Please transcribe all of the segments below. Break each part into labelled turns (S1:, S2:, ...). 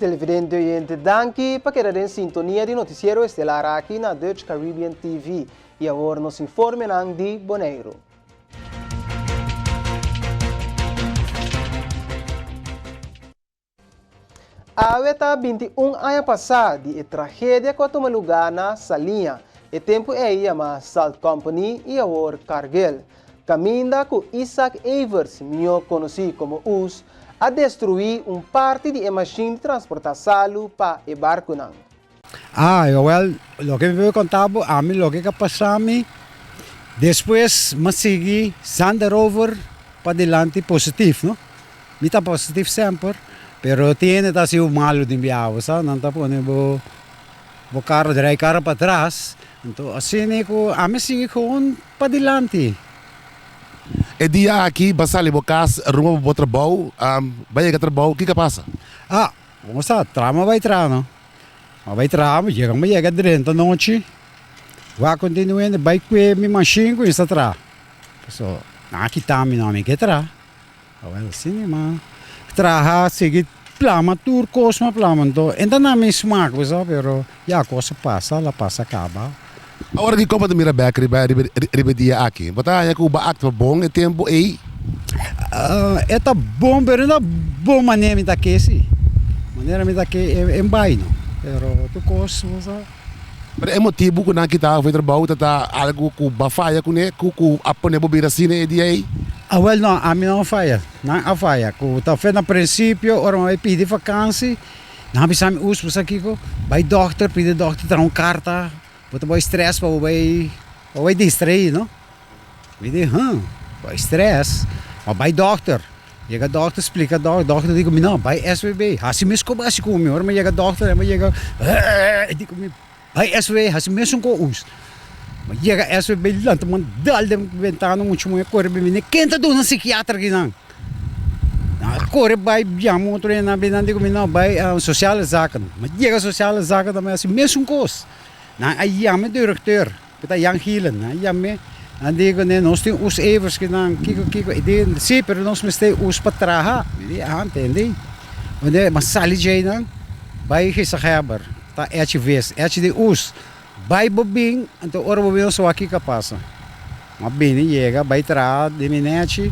S1: Televidente oyente, danke para quedar em sintonia de noticiero estelar aqui na Dutch Caribbean TV. E agora nos informe de Bonaire. A weta 21 anos passada, a tragédia que tomou lugar na Salinha. O tempo é a Salt Company e agora Cargill. Caminha com Isaac Evers, melhor conhecido como US, a destruir parte de machine de transportar salo para o barco.
S2: Lo que me contava, a mim, lo que passou, depois me segui, Sander over, para delante positivo, não? Me está positivo sempre, pero tiene tá se o malo de enviar, sabe? Não tá pondo o carro, drai carro para trás, então assim, a mim segui com para delante.
S3: E dia aqui, basali bokas, rumo para o trabalho, vai chegar trabalho, o que passa?
S2: Vamos lá, trama vai entrar, não? Vai entrar, chega dentro da noite, vai continuando, vai com a minha machine, com isso atrás. So, aqui tá, meu nome, que atrás. Assim, mas, atrás, seguir, plama, tur, cosma, plama, então não me esmaga, sabe, pero, já a coisa passa, ela passa, acaba.
S3: Agora que como tu mira back, riba dia aqui, bota ya que o baak bom, é tempo aí.
S2: É tá bom, pero não bom maneira me daqui, sim. Maneira me daqui é baino, pero tu coisa, sabe.
S3: Mas é motivo que não kita foi trabalho, tá algo que bafaia com né, que apone bobira assim né dia aí.
S2: Não, a mim não faia, não a faia, que tá feito no princípio, ora vai pedir vacância, não precisa usar isso aqui, vai doctor, pedir doctor, dar uma carta. Porque vai estresse, vai distrair, não? Vai estresse. Mas vai doctor. Chega doctor, explica doctor diz não, vai SVB. Assim mesmo como assim como meu, mas chega doctor, mas chega, digo vai SVB, assim mesmo com os. Mas chega SVB lá, tu manda dal de ventana muito muito corre bem, quem tá dando psiquiatra aqui não? Corre vai chama outro na bem digo não, vai social zaken. Mas chega social zaken também assim mesmo com os. Aí a diretor, kita yang hilan, aí me, andi ko ne nós tem os evers que não, kiko, sim, pero nós mesti os patraha, entende? Onde mas sali jay não, vai sa khabar, tá HVS, HD us, vai bobing, então ora bobing so aqui que passa. Mas bem, chega, vai tra, de minete.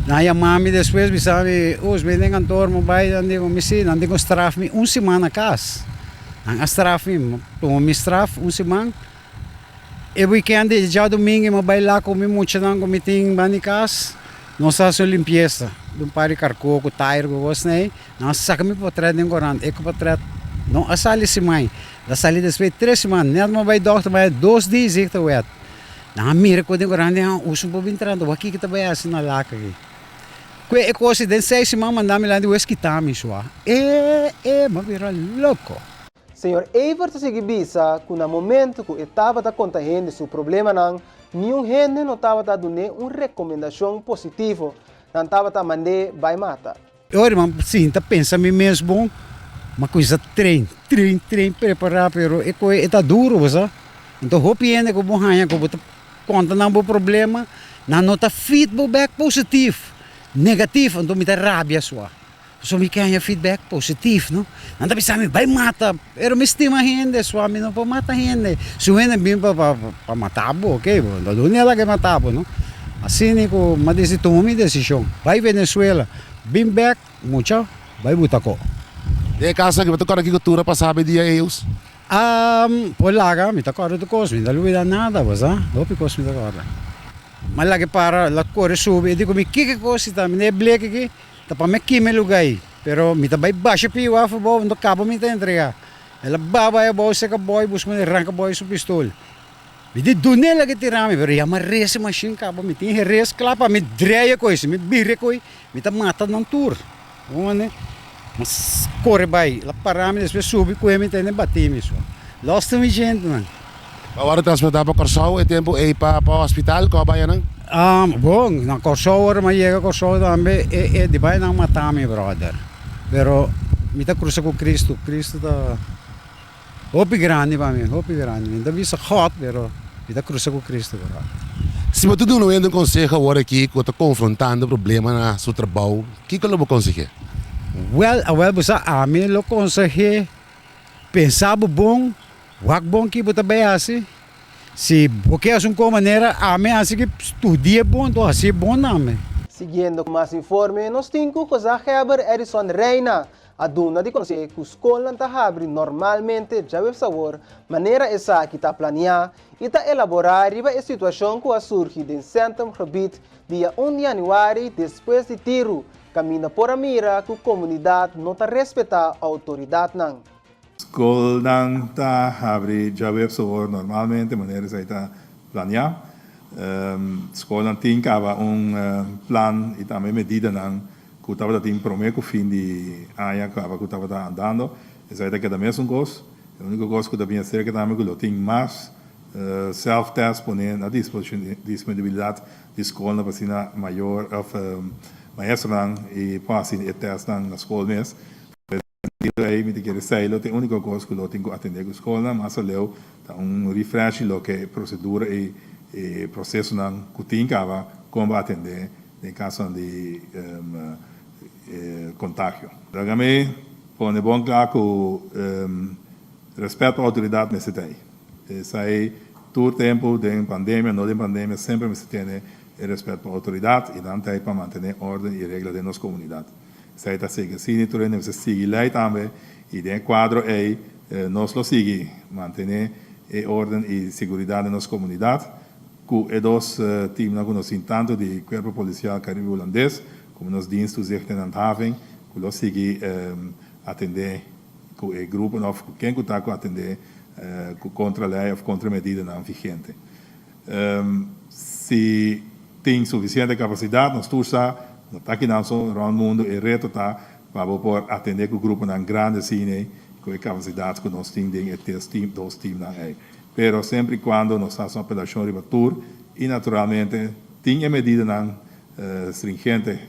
S2: Na ya mami depois me sabe, os bem cantor, vai andi com misi, andi com straf me semana cas. Ang astraf mi, tumi straf, semana. E weekend, já domingo, mabaila ko mi mucha nang kumiting banikas. Nossa so limpieza, dum pari carco, ko tire ko was nei. Nasa kami potret ng koran, eko potret. No asali si mai. La sali despe 3 semanas, net mabay doctor, may 2 dias ik to wet. Na mira ko din koran, usum po bintrando, waki kita bayas na laka ki. Kwe e kosi den 6 semanas mandami lang di wes kitami swa. Mabira louco.
S1: Senhor Evers se gibisa que no momento que estava contagiando seu problema nenhum gente não estava dando uma recomendação positiva, não estava mandando vai mata.
S2: Eu irmão, sim, tá pensa me mesmo, uma coisa trein, preparar, pero é tá duro, sabe? Então hopiende ko buhanya ko buta conta não bo problema, na nota feedback positivo, negativo, então me dá rabia sua. So me kaya feedback positivo, no? Nanda bisa mi vai mata, pero me estima gente, swami não pa mata gente. Suena bem pa matabo, okay? Da dunia lá que matabo, no? Assim ko madesi tomei decisão. Vai Venezuela, bem back, mucho, vai butako.
S3: De casa que vai tocar aqui cultura para saber dia eus.
S2: Polaga, me tocar do cos, me da luida nada, was Lopi cos me tocar. Malaki para la corre sube, digo me que coisa tá, me black aqui. Tapa me kime lugai, pero mita bay baixa piwa fo bo ndo cabo mita entrega. Ela baba é bo seca boy bus me arranca boy su pistol. Me de dunela que tirame, pero ya marrese machine cabo me tinha res clapa me dreia coisa, me birre coi, me tá mata não tour. One, mas corre bay, la parame depois sube com me tem bater me so. Lost me gente man.
S3: Agora transportar para Corsau, é tempo aí para o hospital, qual vai não?
S2: Bom, na Corsau, mas chega Corsau também, de vai não matar meu brother. Pero, me tá cruza com Cristo tá... Hopi grande para mim, hopi grande. Ainda vista hot, pero, me tá cruza com Cristo, brother.
S3: Se você não é um conselho agora aqui, que está confrontando problema na seu trabalho, o que eu vou conseguir?
S2: Well, basta amin lo conseje. Pensava bom, wag bom que bota bem assim. Se porque é uma maneira, amin assim que estudia bom, então assim bom nome.
S1: Siguiendo com mais informe, nós temos que a Heber Edison Reina, a duna de conhecer que a escola está abre normalmente já deve saber maneira essa que está planear e está elaborar a situação que surge de Centrum Gebied dia 1 de janeiro depois de tiro, caminha por a mira que a comunidade não está respeitar a autoridade não.
S4: Escola está abre já deve saber normalmente maneira essa está planear. Escola tem plan e também medida que estava tendo prometo fim de ano que estava andando. Essa é da mesma coisa. A única coisa que também é cerca também que tem mais self-test poner na disponibilidade de escola para ser maior maestro e passar o teste na escola mesmo. Aí me quer dizer, a única coisa que eu tenho que atender com a escola, mas eu refresh lo que procedura e processo que tem que como atender em caso de contágio. Para mim, põe bom claro que respeito à autoridade nesse tem. Isso aí, todo tempo de pandemia, não de pandemia, sempre me se tem respeito à autoridade e não tem para manter ordem e regra da nossa comunidade. Isso aí está seguindo, se não você seguir lei também e dentro quadro aí nós lo seguimos, manter ordem e segurança da nossa comunidade. Que dois times que nós temos tanto de corpo policial caribe holandês como nos dienstos de handhaving que nós seguimos atender que o grupo não quem que está a atender contra a lei ou contra a medida não vigente. Se tem suficiente capacidade, nós todos não está aqui não só no mundo e reto está para poder atender que o grupo não grande assim com a capacidade que nós temos de ter dois times não é. Pero sempre quando nós estamos uma operação de batur e naturalmente tem a medida não stringente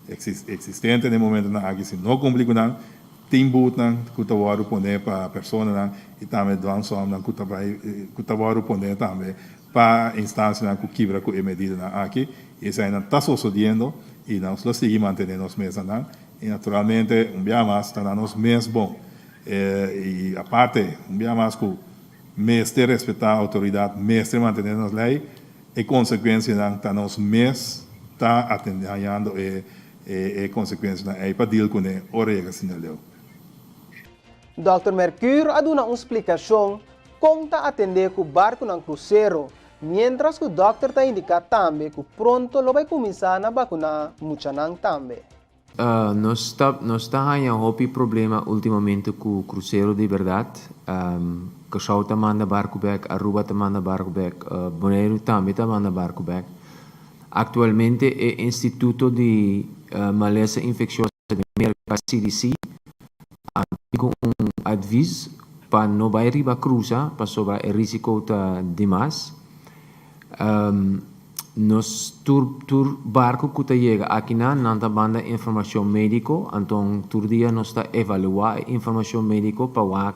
S4: existente no momento não que se não cumpre não tem but não que está varo poner para a pessoa não e também dançam não que está varo poner também para a instância não que quebra com a medida não aqui isso ainda está sucedendo e nós lo seguimos mantendo nos meses não e naturalmente dia mais está nos meses bom e a parte dia mais que mestre respeitar a autoridade, mestre manter as leis, e consequência está nos meses está atendendo e consequência é para deal com a orelha sinal.
S1: Dr. Mercure ha dado uma explicação como está atender com o barco no cruzeiro, mientras que o doctor está indicando também que pronto lo vai começar a vacunar muita também.
S5: Nós estamos em problema ultimamente com o cruzeiro de verdade. Cachau está manda barco back, Aruba está manda barco back, Bonaire também está manda barco back. Atualmente o Instituto de Maleza Infecciosa de América CDC com aviso para não vai riba cruza para sobre o risco de mais. Nos barco que chega aqui não está banda informação médico, então todo dia nós está evaluar informação médico para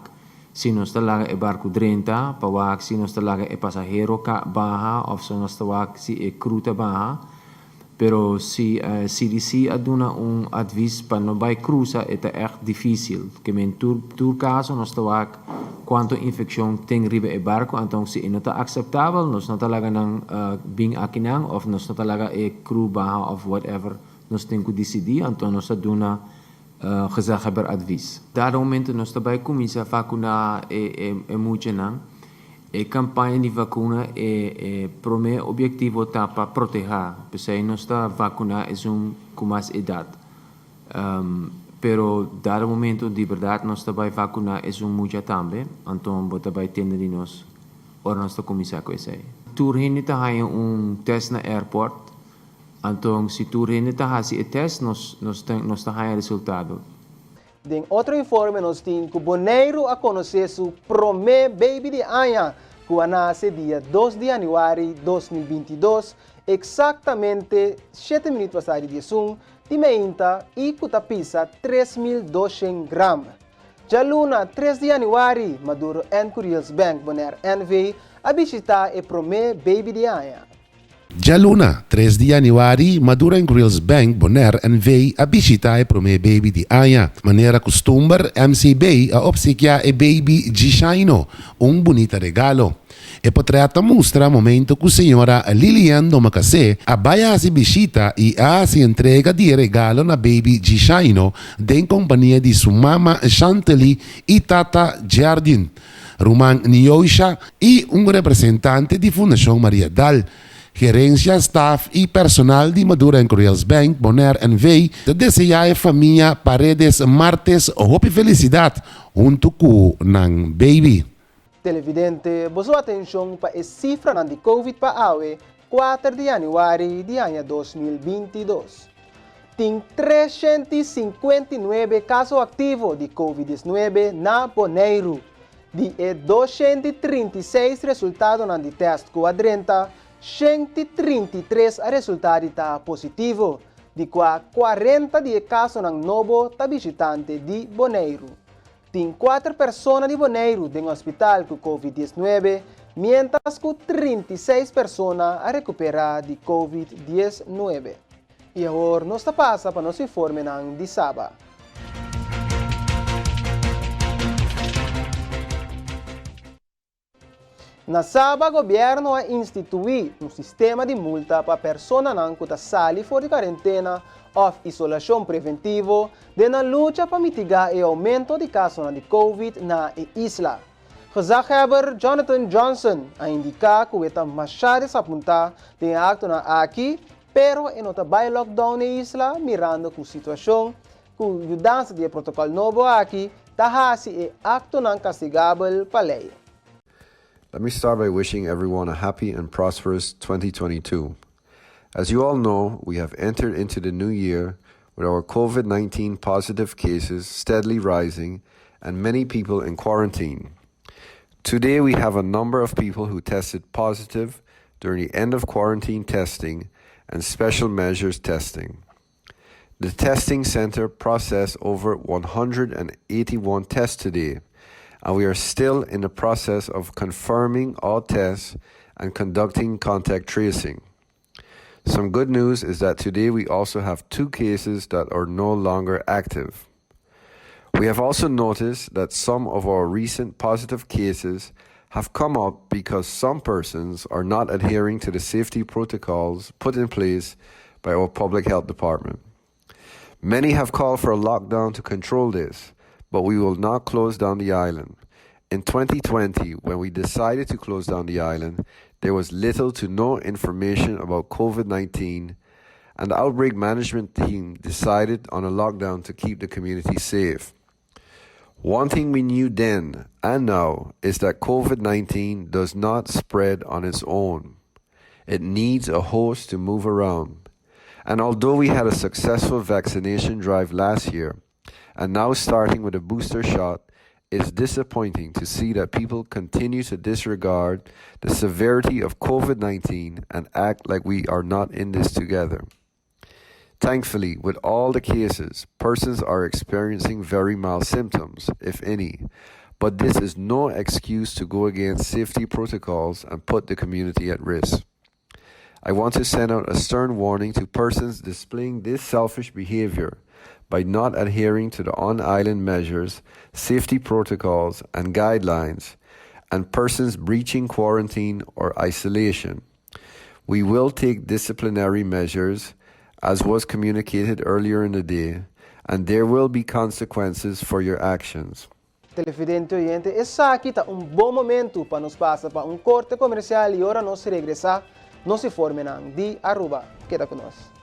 S5: se nós está lá o barco 30, para se nós está lá o passageiro barra ou se nós está lá se o crew barra. Pero se CDC aduna aviso para não vai cruzar é echt difícil, porque em todo caso nós está lá quanto infecção tem riba o barco, então se não está aceitável, nós não está lá bem aqui não, ou nós não está lá o crew barra ou whatever, nós temos que decidir, então nós está dando gezegheber advies. Dado momento nós está vai começar a vacinar muito não. A campanha de vacuna é para o meu objetivo tá para proteger, porque nós está vacinar é com mais idade. Pero dado momento de verdade nós está vai vacinar é muito também, então bota vai ter de nós, ou nós está começar com isso aí. Tur hindi tá test na airport, então se tur hindi tá o test nós tá resultado.
S1: Em outro informe, nós temos que o Bonaire a conhecer o primeiro baby de Aya, que nasce dia 2 de janeiro de 2022, exatamente 7 minutos passado de sun, de meinta e que pisa 3.200 gramas. Já luna 3 de janeiro, Maduro and Curious Bank Bonaire NV a visitar o primeiro baby de Aya.
S3: Dia luna, 3 de januari, Madura em Grills Bank, Bonaire en Vei a visitar pro meu baby de Aya. Maneira costumber, MC Bay a obsequiar e baby Gishino, bonito regalo. E potrete mostrar momento que a senhora Lilian Domacase a baia si visita e a si entrega di regalo na baby Gishino em companhia de sua mama Chantelie e tata Jardin, Roman Nioisha e representante de Fundação Maria Dal. Gerência, staff e personal de Madura em Grills Bank, Bonaire en Vei, desejar a família Paredes Martes hope felicidade junto com nang baby.
S1: Televidente, boa atenção para a cifra de Covid para awe 4 de januari de ano 2022. Tem 359 casos ativos de Covid-19 na Bonaire. De 236 resultados de teste quadrenta, 133 resultados positivo, de qual 40 de casos novo visitante de Bonaire. Tem 4 pessoas de Bonaire no hospital com Covid-19, mientras que 36 pessoas a recuperar de Covid-19. E agora nós passa para nos informe de Saba. Na Saba, o governo a instituir sistema de multa para pessoas que saem fora de quarentena ou isolação preventiva na luta para mitigar o aumento de casos de Covid na isla. Gezagheber Jonathan Johnson a indicar que o machado se apunta de acto na aqui, pero em outra by lockdown na isla, mirando com a situação, com a mudança de protocolo novo aqui, tahasi e acto não castigável para lei.
S6: Let me start by wishing everyone a happy and prosperous 2022. As you all know, we have entered into the new year with our COVID-19 positive cases steadily rising and many people in quarantine. Today we have a number of people who tested positive during the end of quarantine testing and special measures testing. The testing center processed over 181 tests today, and we are still in the process of confirming all tests and conducting contact tracing. Some good news is that today we also have 2 cases that are no longer active. We have also noticed that some of our recent positive cases have come up because some persons are not adhering to the safety protocols put in place by our public health department. Many have called for a lockdown to control this, but we will not close down the island. In 2020, when we decided to close down the island, there was little to no information about COVID-19, and the outbreak management team decided on a lockdown to keep the community safe. One thing we knew then and now is that COVID-19 does not spread on its own. It needs a host to move around. And although we had a successful vaccination drive last year, and now starting with a booster shot, it's disappointing to see that people continue to disregard the severity of COVID-19 and act like we are not in this together. Thankfully, with all the cases, persons are experiencing very mild symptoms, if any, but this is no excuse to go against safety protocols and put the community at risk. I want to send out a stern warning to persons displaying this selfish behavior by not adhering to the on-island measures, safety protocols, and guidelines, and persons breaching quarantine or isolation. We will take disciplinary measures, as was communicated earlier in the day, and there will be consequences for your actions.
S1: Televidente oyente, essa aqui está bom momento para nos passar para corte comercial e agora nós regressar, nos informe de Aruba. Queda conosco.